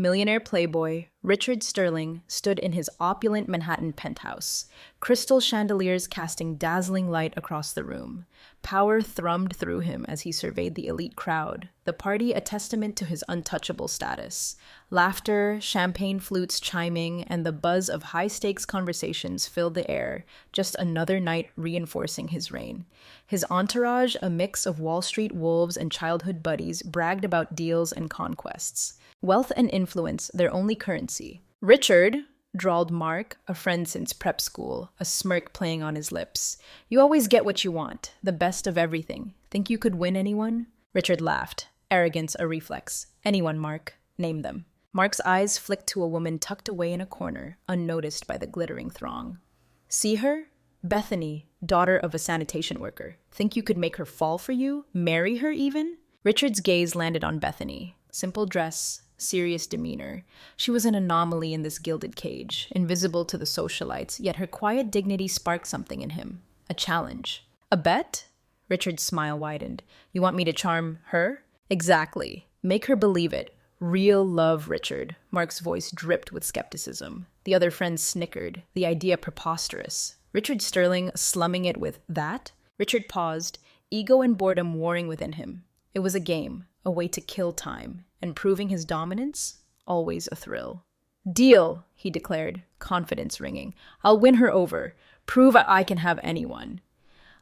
millionaire playboy, Richard Sterling stood in his opulent Manhattan penthouse, crystal chandeliers casting dazzling light across the room. Power thrummed through him as he surveyed the elite crowd, the party a testament to his untouchable status. Laughter, champagne flutes chiming, and the buzz of high-stakes conversations filled the air, just another night reinforcing his reign. His entourage, a mix of Wall Street wolves and childhood buddies, bragged about deals and conquests. Wealth and influence, their only currency. "Richard," drawled Mark, a friend since prep school, a smirk playing on his lips. "You always get what you want, the best of everything. Think you could win anyone?" Richard laughed, arrogance a reflex. "Anyone, Mark. Name them." Mark's eyes flicked to a woman tucked away in a corner, unnoticed by the glittering throng. "See her? Bethany, daughter of a sanitation worker. Think you could make her fall for you? Marry her, even?" Richard's gaze landed on Bethany. Simple dress, serious demeanor. She was an anomaly in this gilded cage, invisible to the socialites, yet her quiet dignity sparked something in him. A challenge. "A bet?" Richard's smile widened. "You want me to charm her?" "Exactly. Make her believe it. Real love, Richard." Mark's voice dripped with skepticism. The other friends snickered, the idea preposterous. Richard Sterling slumming it with that? Richard paused, ego and boredom warring within him. It was a game, a way to kill time, and proving his dominance, always a thrill. "Deal," he declared, confidence ringing. "I'll win her over. Prove I can have anyone."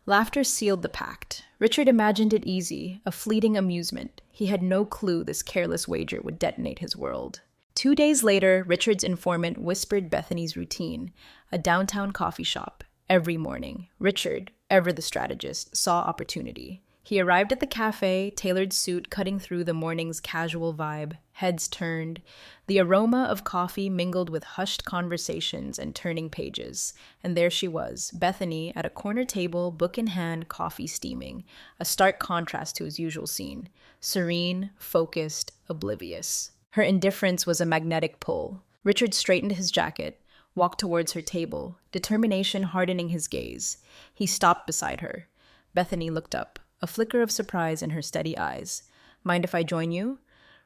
Laughter sealed the pact. Richard imagined it easy, a fleeting amusement. He had no clue this careless wager would detonate his world. 2 days later, Richard's informant whispered Bethany's routine, a downtown coffee shop. Every morning, Richard, ever the strategist, saw opportunity. He arrived at the cafe, tailored suit cutting through the morning's casual vibe, heads turned. The aroma of coffee mingled with hushed conversations and turning pages. And there she was, Bethany, at a corner table, book in hand, coffee steaming. A stark contrast to his usual scene. Serene, focused, oblivious. Her indifference was a magnetic pull. Richard straightened his jacket, walked towards her table, determination hardening his gaze. He stopped beside her. Bethany looked up, a flicker of surprise in her steady eyes. "Mind if I join you?"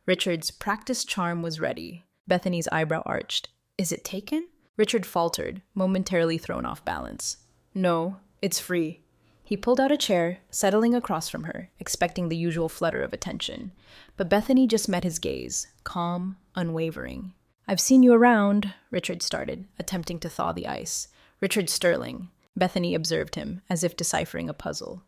Richard's practiced charm was ready. Bethany's eyebrow arched. "Is it taken?" Richard faltered, momentarily thrown off balance. "No, it's free." He pulled out a chair, settling across from her, expecting the usual flutter of attention. But Bethany just met his gaze, calm, unwavering. "I've seen you around," Richard started, attempting to thaw the ice. "Richard Sterling." Bethany observed him, as if deciphering a puzzle.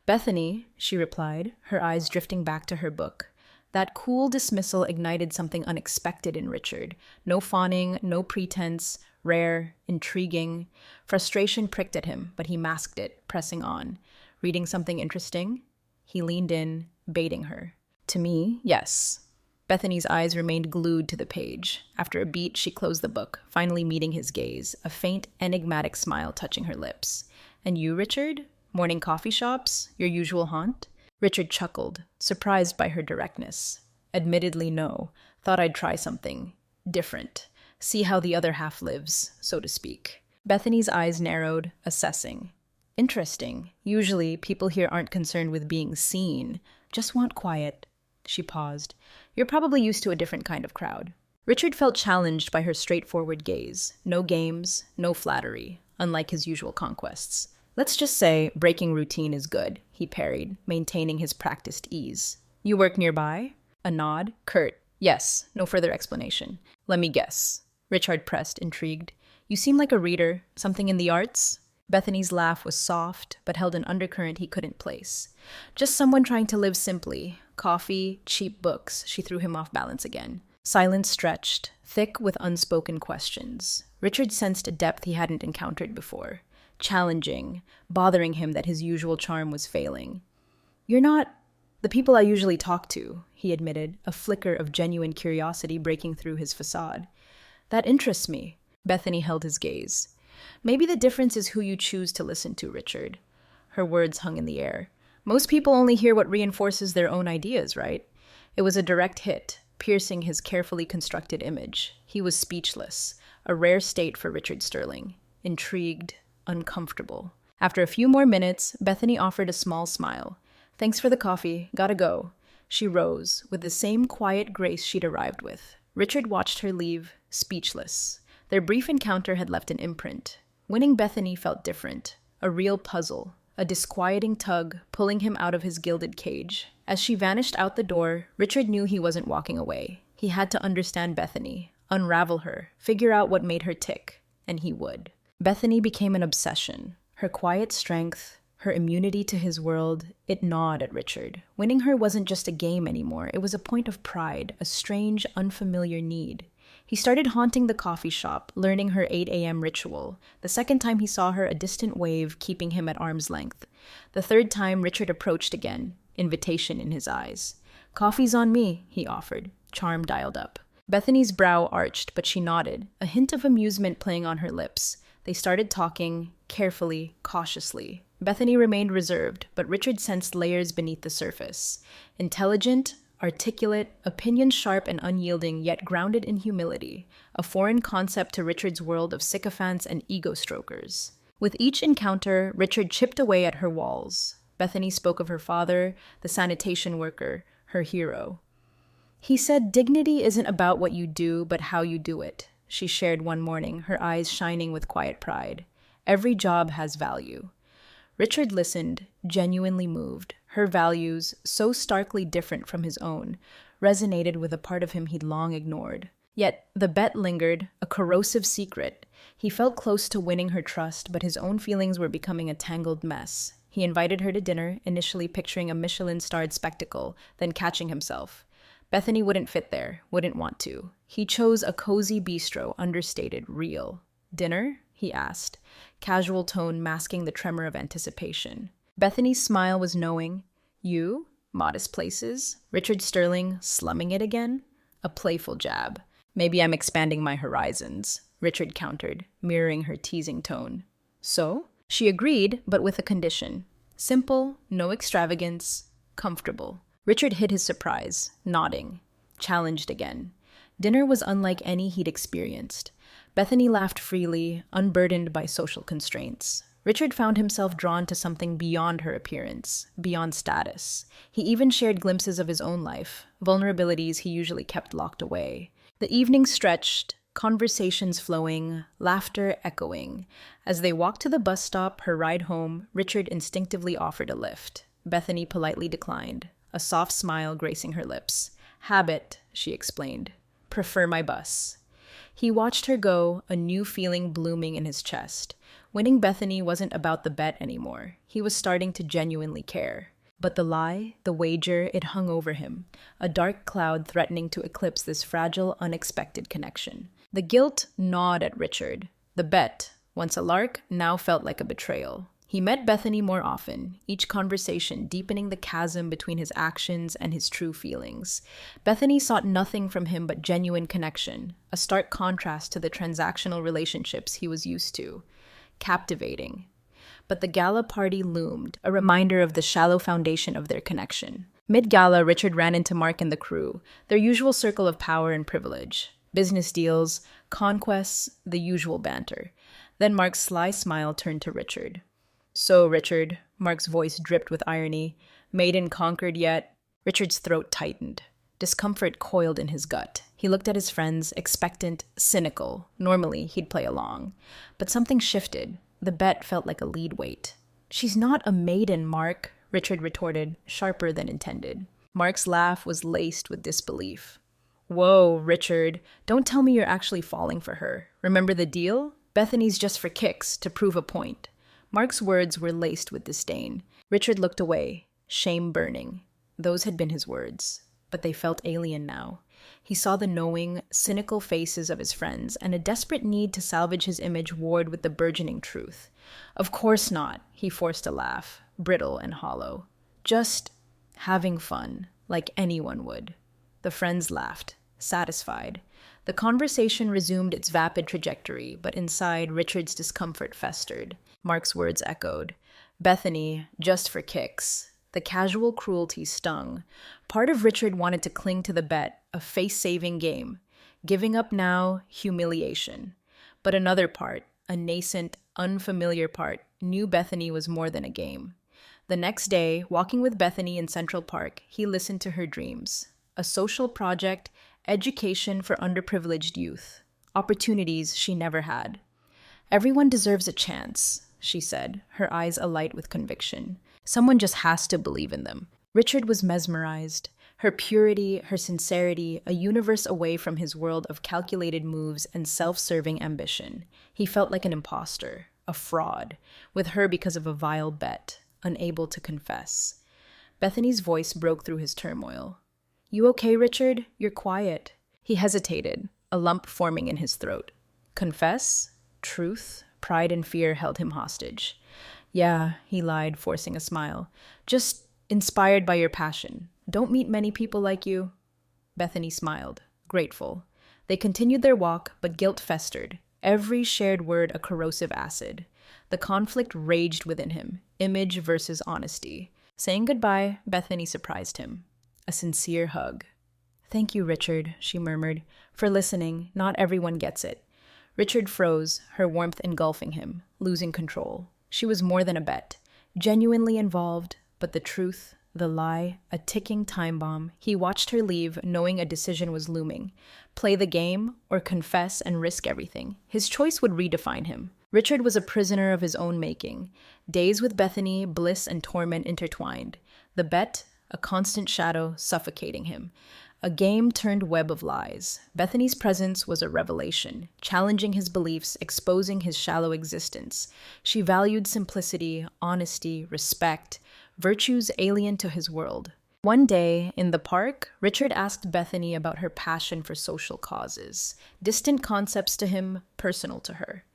"Bethany," she replied, her eyes drifting back to her book. That cool dismissal ignited something unexpected in Richard. No fawning, no pretense, rare, intriguing. Frustration pricked at him, but he masked it, pressing on. "Reading something interesting?" He leaned in, baiting her. "To me, yes." Bethany's eyes remained glued to the page. After a beat, she closed the book, finally meeting his gaze, a faint, enigmatic smile touching her lips. "And you, Richard? Morning coffee shops? Your usual haunt?" Richard chuckled, surprised by her directness. "Admittedly, no. Thought I'd try something different. See how the other half lives, so to speak." Bethany's eyes narrowed, assessing. "Interesting. Usually, people here aren't concerned with being seen. Just want quiet." She paused. "You're probably used to a different kind of crowd." Richard felt challenged by her straightforward gaze. No games, no flattery, unlike his usual conquests. "Let's just say breaking routine is good," he parried, maintaining his practiced ease. "You work nearby?" A nod, curt. "Yes, no further explanation." "Let me guess." Richard pressed, intrigued. "You seem like a reader. Something in the arts?" Bethany's laugh was soft, but held an undercurrent he couldn't place. "Just someone trying to live simply. Coffee, cheap books." She threw him off balance again. Silence stretched, thick with unspoken questions. Richard sensed a depth he hadn't encountered before. Challenging, bothering him that his usual charm was failing. "You're not the people I usually talk to," he admitted, a flicker of genuine curiosity breaking through his facade. "That interests me." Bethany held his gaze. "Maybe the difference is who you choose to listen to, Richard." Her words hung in the air. "Most people only hear what reinforces their own ideas, right?" It was a direct hit, piercing his carefully constructed image. He was speechless, a rare state for Richard Sterling. Intrigued, uncomfortable. After a few more minutes, Bethany offered a small smile. "Thanks for the coffee. Gotta go." She rose, with the same quiet grace she'd arrived with. Richard watched her leave, speechless. Their brief encounter had left an imprint. Winning Bethany felt different, a real puzzle, a disquieting tug pulling him out of his gilded cage. As she vanished out the door, Richard knew he wasn't walking away. He had to understand Bethany, unravel her, figure out what made her tick, and he would. Bethany became an obsession. Her quiet strength, her immunity to his world, it gnawed at Richard. Winning her wasn't just a game anymore, it was a point of pride, a strange, unfamiliar need. He started haunting the coffee shop, learning her 8 a.m. ritual. The second time he saw her, a distant wave keeping him at arm's length. The third time, Richard approached again, invitation in his eyes. "Coffee's on me," he offered, charm dialed up. Bethany's brow arched, but she nodded, a hint of amusement playing on her lips. They started talking, carefully, cautiously. Bethany remained reserved, but Richard sensed layers beneath the surface. Intelligent, articulate, opinions sharp and unyielding, yet grounded in humility, a foreign concept to Richard's world of sycophants and ego-strokers. With each encounter, Richard chipped away at her walls. Bethany spoke of her father, the sanitation worker, her hero. "He said dignity isn't about what you do, but how you do it," she shared one morning, her eyes shining with quiet pride. "Every job has value." Richard listened, genuinely moved. Her values, so starkly different from his own, resonated with a part of him he'd long ignored. Yet the bet lingered, a corrosive secret. He felt close to winning her trust, but his own feelings were becoming a tangled mess. He invited her to dinner, initially picturing a Michelin-starred spectacle, then catching himself. Bethany wouldn't fit there, wouldn't want to. He chose a cozy bistro, understated, real. "Dinner?" he asked, casual tone masking the tremor of anticipation. Bethany's smile was knowing. "You? Modest places? Richard Sterling slumming it again?" A playful jab. "Maybe I'm expanding my horizons," Richard countered, mirroring her teasing tone. "So?" She agreed, but with a condition. Simple, no extravagance, comfortable. Richard hid his surprise, nodding. Challenged again. Dinner was unlike any he'd experienced. Bethany laughed freely, unburdened by social constraints. Richard found himself drawn to something beyond her appearance, beyond status. He even shared glimpses of his own life, vulnerabilities he usually kept locked away. The evening stretched, conversations flowing, laughter echoing. As they walked to the bus stop, her ride home, Richard instinctively offered a lift. Bethany politely declined, a soft smile gracing her lips. "Habit," she explained. "Prefer my bus." He watched her go, a new feeling blooming in his chest. Winning Bethany wasn't about the bet anymore. He was starting to genuinely care. But the lie, the wager, it hung over him, a dark cloud threatening to eclipse this fragile, unexpected connection. The guilt gnawed at Richard. The bet, once a lark, now felt like a betrayal. He met Bethany more often, each conversation deepening the chasm between his actions and his true feelings. Bethany sought nothing from him but genuine connection, a stark contrast to the transactional relationships he was used to. Captivating. But the gala party loomed, a reminder of the shallow foundation of their connection. Mid-gala, Richard ran into Mark and the crew, their usual circle of power and privilege. Business deals, conquests, the usual banter. Then Mark's sly smile turned to Richard. "So, Richard," Mark's voice dripped with irony, "maiden conquered yet?" Richard's throat tightened. Discomfort coiled in his gut. He looked at his friends, expectant, cynical. Normally, he'd play along. But something shifted. The bet felt like a lead weight. "She's not a maiden, Mark," Richard retorted, sharper than intended. Mark's laugh was laced with disbelief. "Whoa, Richard, don't tell me you're actually falling for her. Remember the deal? Bethany's just for kicks, to prove a point." Mark's words were laced with disdain. Richard looked away, shame burning. Those had been his words, but they felt alien now. He saw the knowing, cynical faces of his friends, and a desperate need to salvage his image warred with the burgeoning truth. "Of course not," he forced a laugh, brittle and hollow. "Just having fun, like anyone would." The friends laughed, satisfied. The conversation resumed its vapid trajectory, but inside, Richard's discomfort festered. Mark's words echoed. "Bethany, just for kicks." The casual cruelty stung. Part of Richard wanted to cling to the bet, a face-saving game. Giving up now, humiliation. But another part, a nascent, unfamiliar part, knew Bethany was more than a game. The next day, walking with Bethany in Central Park, he listened to her dreams. A social project, education for underprivileged youth, opportunities she never had. Everyone deserves a chance, she said, her eyes alight with conviction. Someone just has to believe in them. Richard was mesmerized. Her purity, her sincerity, a universe away from his world of calculated moves and self-serving ambition. He felt like an imposter, a fraud, with her because of a vile bet, unable to confess. Bethany's voice broke through his turmoil. "You okay, Richard? You're quiet." He hesitated, a lump forming in his throat. Confess? Truth? Pride and fear held him hostage. "Yeah," he lied, forcing a smile. "Just inspired by your passion. Don't meet many people like you." Bethany smiled, grateful. They continued their walk, but guilt festered, every shared word a corrosive acid. The conflict raged within him, image versus honesty. Saying goodbye, Bethany surprised him. A sincere hug. "Thank you, Richard," she murmured, "for listening. Not everyone gets it." Richard froze, her warmth engulfing him, losing control. She was more than a bet, genuinely involved, but the truth, the lie, a ticking time bomb. He watched her leave, knowing a decision was looming. Play the game or confess and risk everything. His choice would redefine him. Richard was a prisoner of his own making. Days with Bethany, bliss and torment intertwined. The bet, a constant shadow suffocating him. A game-turned-web of lies. Bethany's presence was a revelation, challenging his beliefs, exposing his shallow existence. She valued simplicity, honesty, respect, virtues alien to his world. One day, in the park, Richard asked Bethany about her passion for social causes, distant concepts to him, personal to her.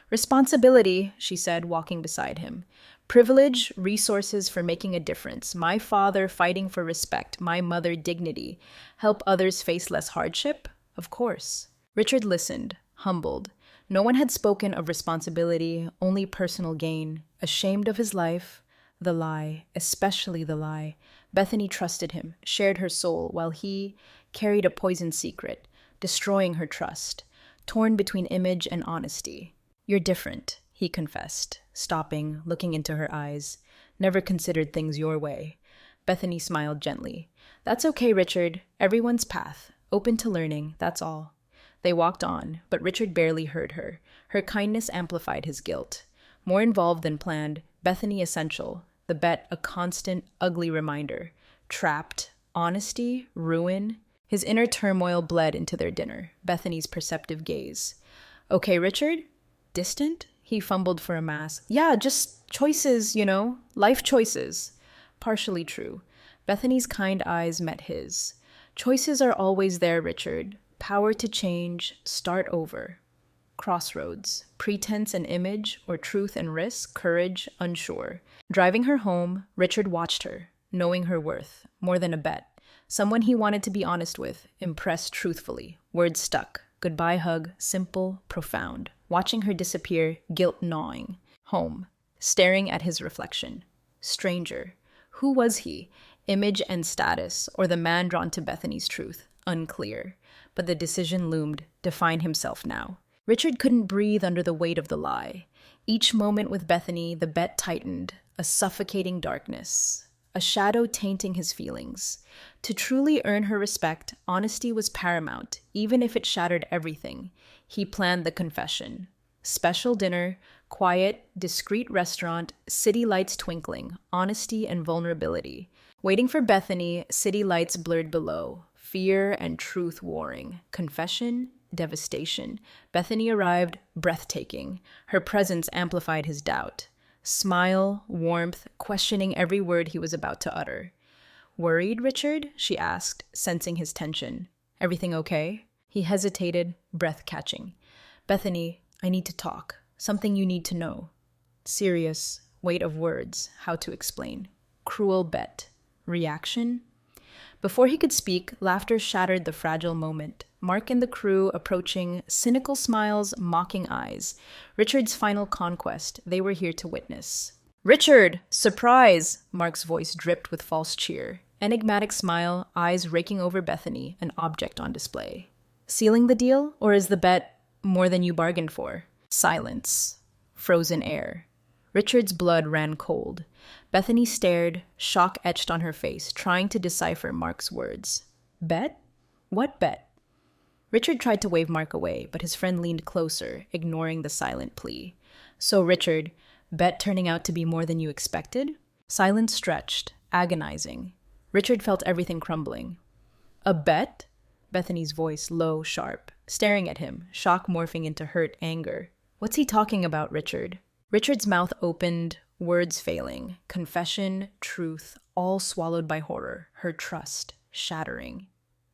"Responsibility," she said, walking beside him. "Privilege, resources for making a difference. My father fighting for respect, my mother dignity. Help others face less hardship? Of course." Richard listened, humbled. No one had spoken of responsibility, only personal gain. Ashamed of his life, the lie, especially the lie. Bethany trusted him, shared her soul, while he carried a poisoned secret, destroying her trust, torn between image and honesty. "You're different," he confessed, stopping, looking into her eyes. "Never considered things your way." Bethany smiled gently. "That's okay, Richard. Everyone's path. Open to learning, that's all." They walked on, but Richard barely heard her. Her kindness amplified his guilt. More involved than planned, Bethany essential, the bet a constant, ugly reminder. Trapped, honesty, ruin. His inner turmoil bled into their dinner, Bethany's perceptive gaze. "Okay, Richard?" "Distant?" He fumbled for a mask. "Yeah, just choices, life choices." Partially true. Bethany's kind eyes met his. "Choices are always there, Richard. Power to change, start over. Crossroads. Pretense and image, or truth and risk, courage, unsure." Driving her home, Richard watched her, knowing her worth, more than a bet. Someone he wanted to be honest with, impressed truthfully. Words stuck. Goodbye hug, simple, profound. Watching her disappear, guilt gnawing. Home. Staring at his reflection. Stranger. Who was he? Image and status, or the man drawn to Bethany's truth? Unclear. But the decision loomed, define himself now. Richard couldn't breathe under the weight of the lie. Each moment with Bethany, the bet tightened, a suffocating darkness, a shadow tainting his feelings. To truly earn her respect, honesty was paramount, even if it shattered everything. He planned the confession. Special dinner, quiet, discreet restaurant, city lights twinkling, honesty and vulnerability. Waiting for Bethany, city lights blurred below, fear and truth warring, confession, devastation. Bethany arrived, breathtaking. Her presence amplified his doubt. Smile, warmth, questioning every word he was about to utter. "Worried, Richard?" she asked, sensing his tension. "Everything okay?" He hesitated, breath catching. "Bethany, I need to talk. Something you need to know." Serious, weight of words, how to explain. Cruel bet. Reaction? Before he could speak, laughter shattered the fragile moment. Mark and the crew approaching, cynical smiles, mocking eyes. Richard's final conquest, they were here to witness. "Richard! Surprise!" Mark's voice dripped with false cheer. Enigmatic smile, eyes raking over Bethany, an object on display. "Sealing the deal, or is the bet more than you bargained for?" Silence. Frozen air. Richard's blood ran cold. Bethany stared, shock etched on her face, trying to decipher Mark's words. "Bet? What bet?" Richard tried to wave Mark away, but his friend leaned closer, ignoring the silent plea. So, Richard, bet turning out to be more than you expected? Silence stretched, agonizing. Richard felt everything crumbling. A bet? Bethany's voice low, sharp, staring at him, shock morphing into hurt anger. What's he talking about, Richard? Richard's mouth opened, words failing. Confession, truth, all swallowed by horror, her trust shattering.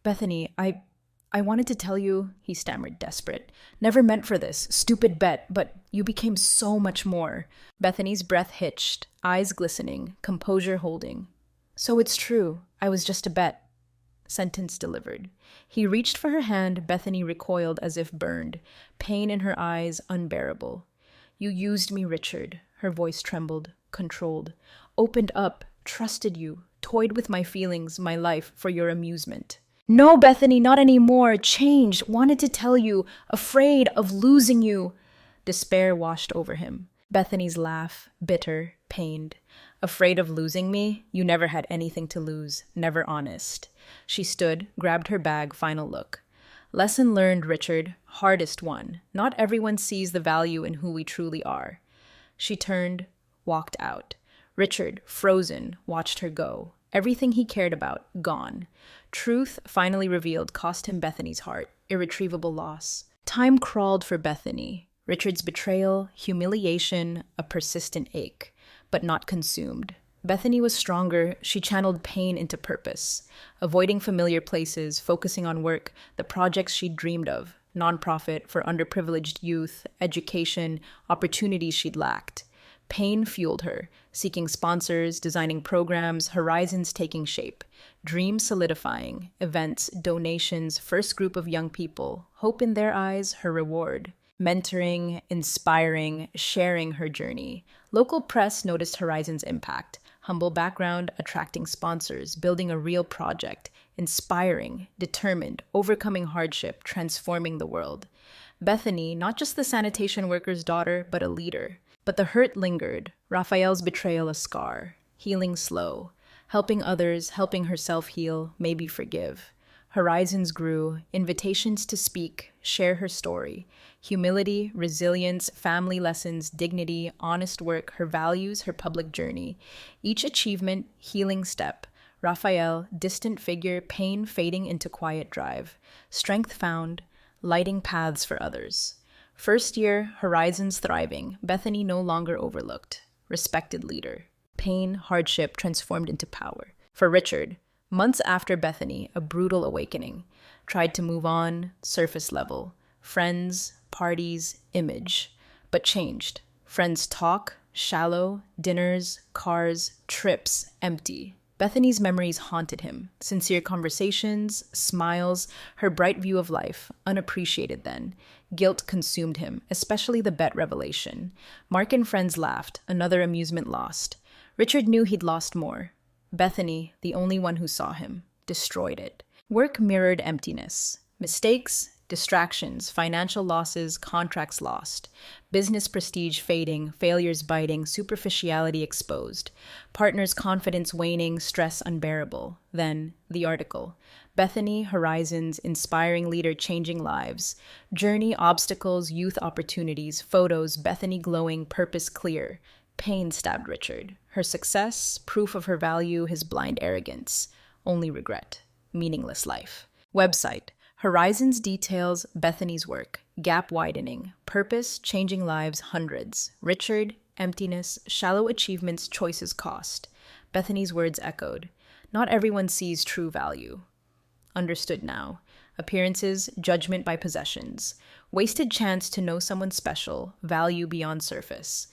Bethany, I wanted to tell you, he stammered, desperate. Never meant for this. Stupid bet, but you became so much more. Bethany's breath hitched, eyes glistening, composure holding. So it's true. I was just a bet. Sentence delivered. He reached for her hand. Bethany recoiled as if burned, pain in her eyes unbearable. You used me, Richard. Her voice trembled, controlled. Opened up, trusted you, toyed with my feelings, my life, for your amusement. No, Bethany, not anymore. Changed, wanted to tell you, afraid of losing you. Despair washed over him. Bethany's laugh, bitter, pained. Afraid of losing me? You never had anything to lose, never honest. She stood, grabbed her bag, final look. Lesson learned, Richard. Hardest one. Not everyone sees the value in who we truly are. She turned, walked out. Richard, frozen, watched her go. Everything he cared about, gone. Truth, finally revealed, cost him Bethany's heart. Irretrievable loss. Time crawled for Bethany. Richard's betrayal, humiliation, a persistent ache, but not consumed. Bethany was stronger. She channeled pain into purpose, avoiding familiar places, focusing on work, the projects she'd dreamed of, nonprofit for underprivileged youth, education, opportunities she'd lacked. Pain fueled her, seeking sponsors, designing programs, horizons taking shape, dreams solidifying, events, donations, first group of young people, hope in their eyes, her reward. Mentoring, inspiring, sharing her journey. Local press noticed Horizon's impact. Humble background, attracting sponsors, building a real project, inspiring, determined, overcoming hardship, transforming the world. Bethany, not just the sanitation worker's daughter, but a leader. But the hurt lingered, Raphael's betrayal a scar, healing slow, helping others, helping herself heal, maybe forgive. Horizons grew, invitations to speak, share her story. Humility, resilience, family lessons, dignity, honest work, her values, her public journey. Each achievement, healing step. Raphael, distant figure, pain fading into quiet drive. Strength found, lighting paths for others. First year, Horizons thriving, Bethany no longer overlooked. Respected leader. Pain, hardship transformed into power. For Richard, months after Bethany, a brutal awakening. Tried to move on, surface level. Friends, parties, image. But changed. Friends talk, shallow, dinners, cars, trips, empty. Bethany's memories haunted him. Sincere conversations, smiles, her bright view of life, unappreciated then. Guilt consumed him, especially the bet revelation. Mark and friends laughed, another amusement lost. Richard knew he'd lost more. Bethany, the only one who saw him, destroyed it. Work mirrored emptiness. Mistakes, distractions, financial losses, contracts lost. Business prestige fading, failures biting, superficiality exposed. Partners' confidence waning, stress unbearable. Then, the article. Bethany, Horizons, inspiring leader changing lives. Journey, obstacles, youth opportunities, photos, Bethany glowing, purpose clear. Pain stabbed Richard. Her success, proof of her value, his blind arrogance. Only regret. Meaningless life. Website. Horizons details Bethany's work. Gap widening. Purpose, changing lives, hundreds. Richard, emptiness, shallow achievements, choices cost. Bethany's words echoed. Not everyone sees true value. Understood now. Appearances, judgment by possessions. Wasted chance to know someone special, value beyond surface.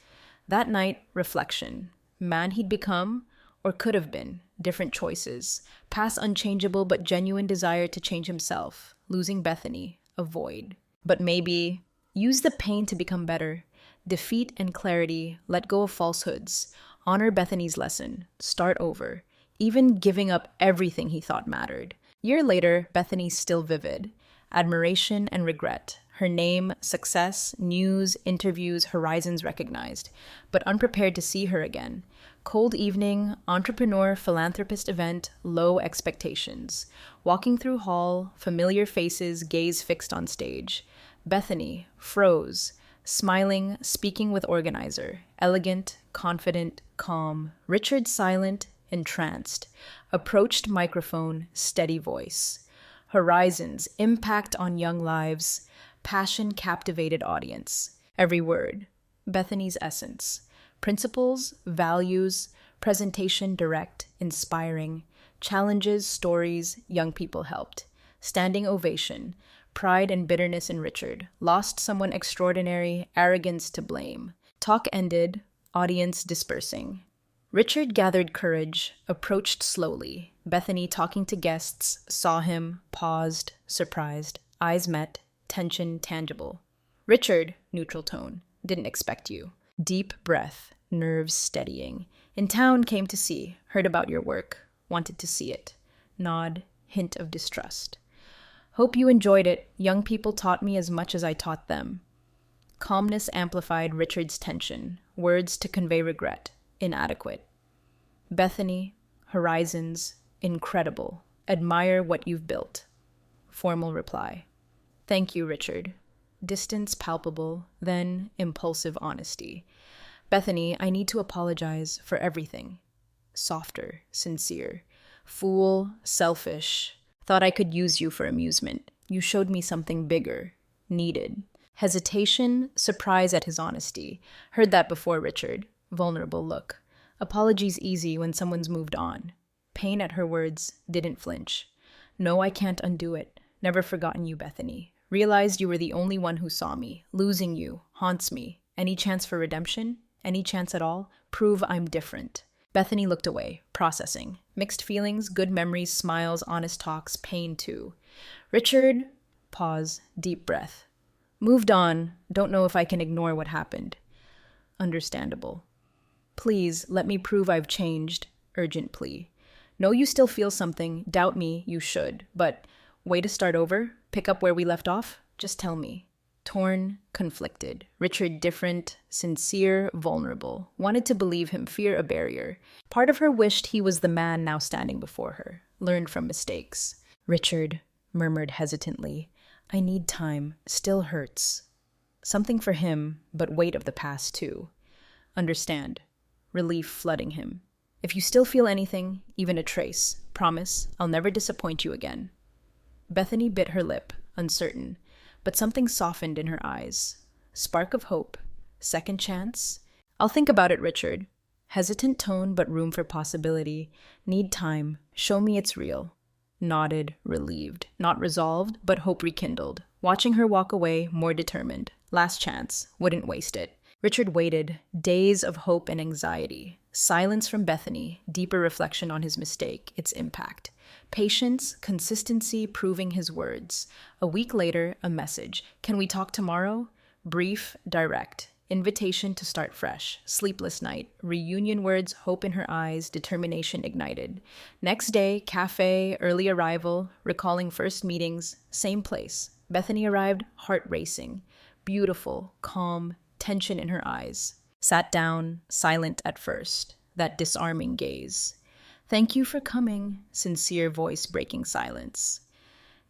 That night, reflection. Man he'd become, or could have been, different choices. Past unchangeable but genuine desire to change himself. Losing Bethany, a void. But maybe, use the pain to become better. Defeat and clarity, let go of falsehoods. Honor Bethany's lesson, start over. Even giving up everything he thought mattered. Year later, Bethany's still vivid. Admiration and regret. Her name, success, news, interviews, Horizons recognized, but unprepared to see her again. Cold evening, entrepreneur philanthropist event, low expectations. Walking through hall, familiar faces, gaze fixed on stage. Bethany froze, smiling, speaking with organizer. Elegant, confident, calm. Richard silent, entranced. Approached microphone, steady voice. Horizons, impact on young lives. Passion captivated audience. Every word. Bethany's essence. Principles, values, presentation direct, inspiring, challenges, stories, young people helped. Standing ovation, pride and bitterness in Richard, lost someone extraordinary, arrogance to blame. Talk ended, audience dispersing. Richard gathered courage, approached slowly. Bethany, talking to guests, saw him, paused, surprised, eyes met, tension tangible. Richard, neutral tone, didn't expect you. Deep breath, nerves steadying. In town, came to see, heard about your work, wanted to see it. Nod, hint of distrust. Hope you enjoyed it. Young people taught me as much as I taught them. Calmness amplified Richard's tension. Words to convey regret, inadequate. Bethany, horizons, incredible. Admire what you've built. Formal reply. Thank you, Richard. Distance palpable, then impulsive honesty. Bethany, I need to apologize for everything. Softer, sincere. Fool, selfish. Thought I could use you for amusement. You showed me something bigger, needed. Hesitation, surprise at his honesty. Heard that before, Richard. Vulnerable look. Apologies easy when someone's moved on. Pain at her words, didn't flinch. No, I can't undo it. Never forgotten you, Bethany. Realized you were the only one who saw me. Losing you haunts me. Any chance for redemption? Any chance at all? Prove I'm different. Bethany looked away, processing. Mixed feelings, good memories, smiles, honest talks, pain too. Richard, pause, deep breath. Moved on, don't know if I can ignore what happened. Understandable. Please, let me prove I've changed. Urgent plea. Know you still feel something, doubt me, you should. But, way to start over? Pick up where we left off? Just tell me. Torn, conflicted. Richard different, sincere, vulnerable. Wanted to believe him, fear a barrier. Part of her wished he was the man now standing before her. Learned from mistakes. Richard murmured hesitantly, I need time. Still hurts. Something for him, but weight of the past too. Understand. Relief flooding him. If you still feel anything, even a trace, promise, I'll never disappoint you again. Bethany bit her lip, uncertain, but something softened in her eyes. Spark of hope. Second chance? I'll think about it, Richard. Hesitant tone, but room for possibility. Need time. Show me it's real. Nodded, relieved. Not resolved, but hope rekindled. Watching her walk away, more determined. Last chance. Wouldn't waste it. Richard waited. Days of hope and anxiety. Silence from Bethany. Deeper reflection on his mistake, its impact. Patience, consistency proving his words. A week later, a message. Can we talk tomorrow? Brief, direct. Invitation to start fresh. Sleepless night. Reunion words, hope in her eyes, determination ignited. Next day, cafe, early arrival, recalling first meetings, same place. Bethany arrived, heart racing. Beautiful, calm, tension in her eyes. Sat down, silent at first. That disarming gaze. Thank you for coming, sincere voice breaking silence.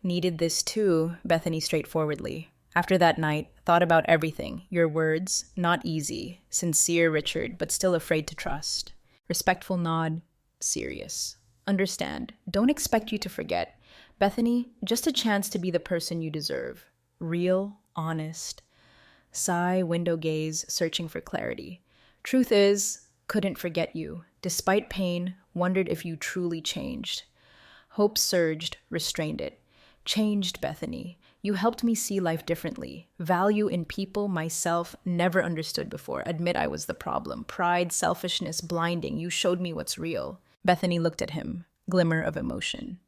Needed this too, Bethany straightforwardly. After that night, thought about everything. Your words, not easy. Sincere, Richard, but still afraid to trust. Respectful nod, serious. Understand, don't expect you to forget. Bethany, just a chance to be the person you deserve. Real, honest. Sigh, window gaze, searching for clarity. Truth is, couldn't forget you. Despite pain, wondered if you truly changed. Hope surged, restrained it. Changed, Bethany. You helped me see life differently. Value in people, myself, never understood before. Admit I was the problem. Pride, selfishness, blinding. You showed me what's real. Bethany looked at him, glimmer of emotion.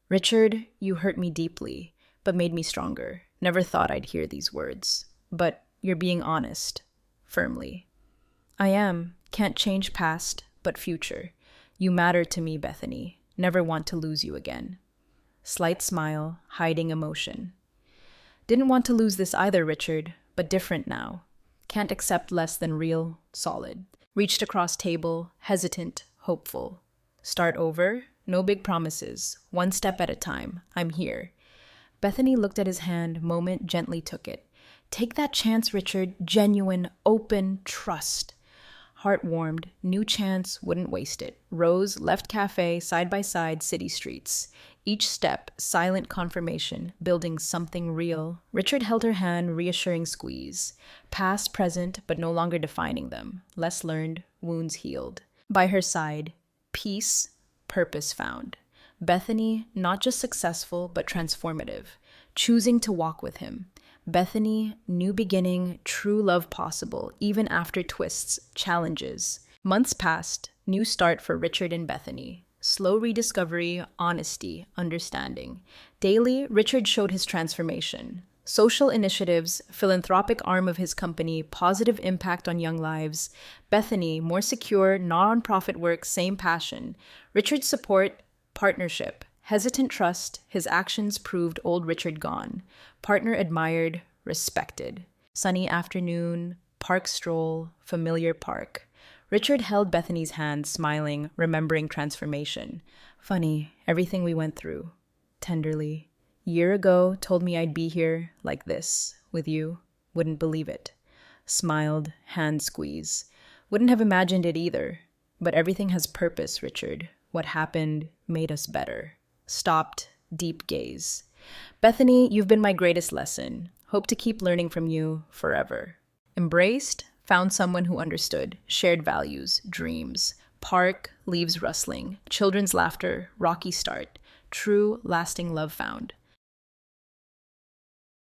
Richard, you hurt me deeply, but made me stronger. Never thought I'd hear these words. But you're being honest. Firmly. I am. Can't change past, but future. You matter to me, Bethany. Never want to lose you again. Slight smile, hiding emotion. Didn't want to lose this either, Richard, but different now. Can't accept less than real, solid. Reached across table, hesitant, hopeful. Start over? No big promises. One step at a time. I'm here. Bethany looked at his hand, moment gently took it. Take that chance, Richard. Genuine, open, trust. Heart warmed. New chance, wouldn't waste it. Rose, left cafe, side by side, city streets. Each step, silent confirmation, building something real. Richard held her hand, reassuring squeeze. Past, present, but no longer defining them. Less learned, wounds healed. By her side, peace, purpose found. Bethany, not just successful, but transformative. Choosing to walk with him. Bethany, new beginning, true love possible, even after twists, challenges. Months passed, new start for Richard and Bethany. Slow rediscovery, honesty, understanding. Daily, Richard showed his transformation. Social initiatives, philanthropic arm of his company, positive impact on young lives. Bethany, more secure, non-profit work, same passion. Richard's support, partnership. Hesitant trust, his actions proved old Richard gone. Partner admired, respected. Sunny afternoon, park stroll, familiar park. Richard held Bethany's hand, smiling, remembering transformation. Funny, everything we went through. Tenderly. Year ago, told me I'd be here, like this, with you. Wouldn't believe it. Smiled, hand squeeze. Wouldn't have imagined it either. But everything has purpose, Richard. What happened made us better. Stopped, deep gaze. Bethany, you've been my greatest lesson. Hope to keep learning from you forever. Embraced, found someone who understood, shared values, dreams. Park, leaves rustling, children's laughter, rocky start. True, lasting love found.